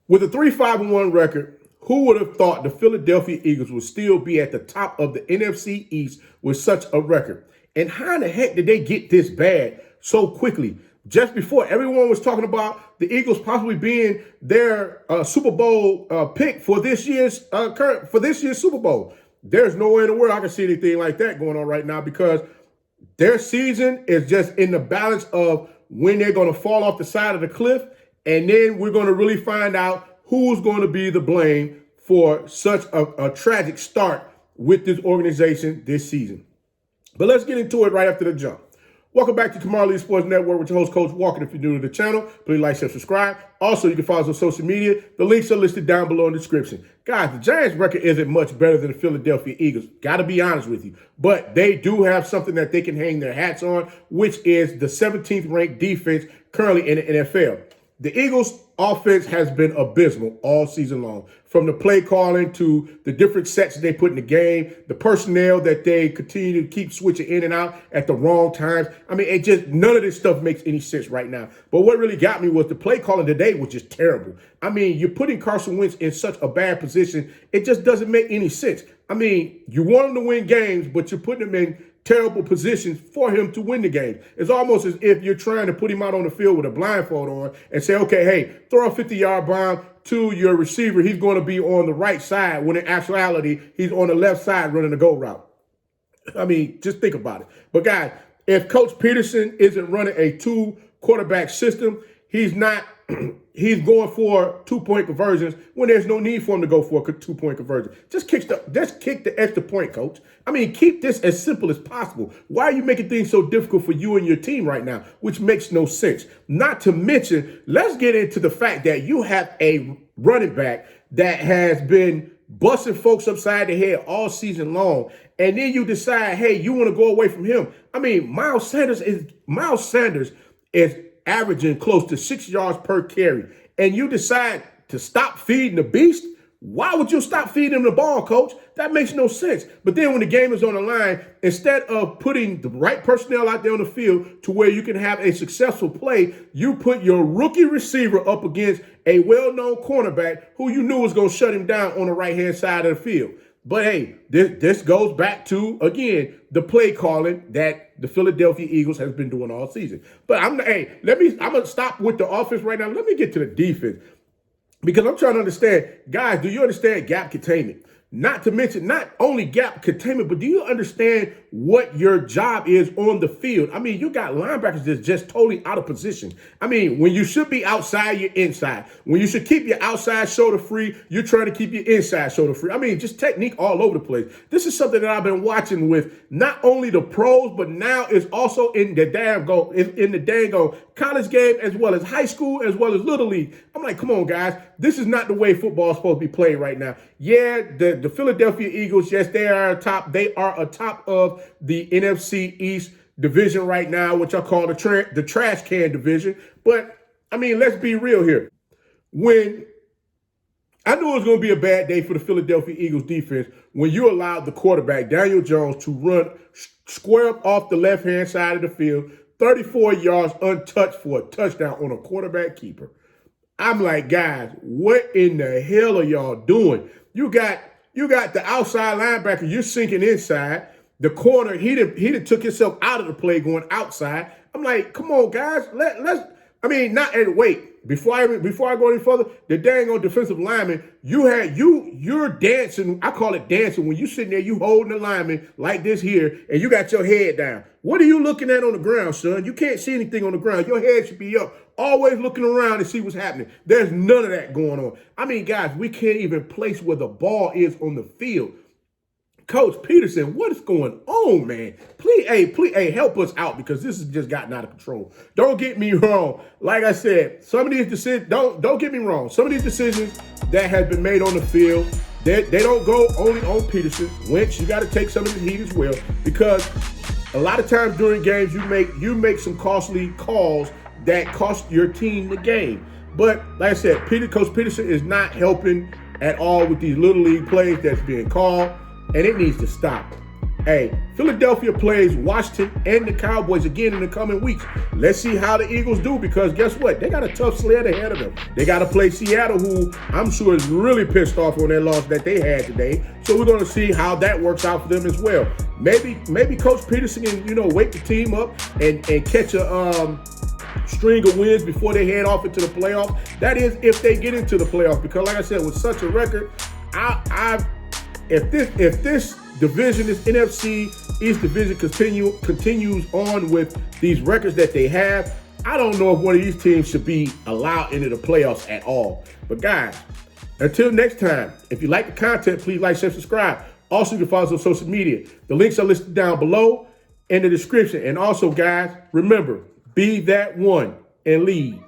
With a 3-5-1 record, who would have thought the Philadelphia Eagles would still be at the top of the NFC East with such a record? And how in the heck did they get this bad so quickly? Just before everyone was talking about the Eagles possibly being their Super Bowl pick for this year's Super Bowl. There's no way in the world I can see anything like that going on right now, because their season is just in the balance of when they're going to fall off the side of the cliff. And then we're going to really find out who's going to be the blame for such a tragic start with this organization this season. But let's get into it right after the jump. Welcome back to Kamar Lee Sports Network with your host, Coach Walker. If you're new to the channel, please like, share, subscribe. Also, you can follow us on social media. The links are listed down below in the description. Guys, the Giants' record isn't much better than the Philadelphia Eagles. Got to be honest with you. But they do have something that they can hang their hats on, which is the 17th ranked defense currently in the NFL. The Eagles' offense has been abysmal all season long. From the play calling to the different sets they put in the game, the personnel that they continue to keep switching in and out at the wrong times. I mean, none of this stuff makes any sense right now. But what really got me was the play calling today was just terrible. I mean, you're putting Carson Wentz in such a bad position. It just doesn't make any sense. I mean, you want him to win games, but you're putting him in terrible positions for him to win the game. It's almost as if you're trying to put him out on the field with a blindfold on and say, okay, hey, throw a 50-yard bomb to your receiver. He's going to be on the right side, when in actuality, he's on the left side running the go route. I mean, just think about it. But guys, if Coach Pederson isn't running a two-quarterback system, he's going for two-point conversions when there's no need for him to go for a two-point conversion. Just kick the extra point, Coach. I mean, keep this as simple as possible. Why are you making things so difficult for you and your team right now, which makes no sense? Not to mention, let's get into the fact that you have a running back that has been busting folks upside the head all season long, and then you decide, hey, you want to go away from him. I mean, Miles Sanders is averaging close to 6 yards per carry, and you decide to stop feeding the beast. Why would you stop feeding him the ball, Coach? That makes no sense. But then when the game is on the line, instead of putting the right personnel out there on the field to where you can have a successful play, you put your rookie receiver up against a well-known cornerback who you knew was going to shut him down on the right-hand side of the field. But hey, this goes back to, again, the play calling that the Philadelphia Eagles has been doing all season. But I'm gonna stop with the offense right now. Let me get to the defense, because I'm trying to understand, guys, do you understand gap containment? Not to mention, not only gap containment, but do you understand what your job is on the field? I mean, you got linebackers that's just totally out of position. I mean, when you should be outside, you're inside. When you should keep your outside shoulder free, you're trying to keep your inside shoulder free. I mean, just technique all over the place. This is something that I've been watching with not only the pros, but now it's also in the dang college game, as well as high school, as well as little league. I'm like, come on, guys. This is not the way football is supposed to be played right now. Yeah, the Philadelphia Eagles, yes, they are atop. They are atop of the NFC East division right now, which I call the trash can division. But I mean, let's be real here. When I knew it was going to be a bad day for the Philadelphia Eagles defense when you allowed the quarterback, Daniel Jones, to run square up off the left-hand side of the field, 34 yards untouched for a touchdown on a quarterback keeper. I'm like, guys, what in the hell are y'all doing? You got the outside linebacker, you're sinking inside. The corner, he done took himself out of the play going outside. I'm like, come on, guys. Before I go any further, the dang on defensive lineman, you're dancing. I call it dancing. When you sitting there, you holding the lineman like this here, and you got your head down. What are you looking at on the ground, son? You can't see anything on the ground. Your head should be up, always looking around to see what's happening. There's none of that going on. I mean, guys, we can't even place where the ball is on the field. Coach Pederson, what is going on, man? Please, help us out, because this has just gotten out of control. Don't get me wrong. Like I said, some of these decisions, don't get me wrong. Some of these decisions that have been made on the field, they don't go only on Pederson. Wentz, you got to take some of the heat as well, because a lot of times during games, you make some costly calls that cost your team the game. But like I said, Coach Pederson is not helping at all with these little league plays that's being called. And it needs to stop. Hey, Philadelphia plays Washington and the Cowboys again in the coming weeks. Let's see how the Eagles do, because guess what? They got a tough sled ahead of them. They got to play Seattle, who I'm sure is really pissed off on their loss that they had today. So we're going to see how that works out for them as well. Maybe Coach Pederson can, wake the team up and catch a string of wins before they head off into the playoffs. That is, if they get into the playoffs, because like I said, with such a record, if this division, this NFC East division continues on with these records that they have, I don't know if one of these teams should be allowed into the playoffs at all. But guys, until next time, if you like the content, please like, share, subscribe. Also, you can follow us on social media. The links are listed down below in the description. And also, guys, remember, be that one and lead.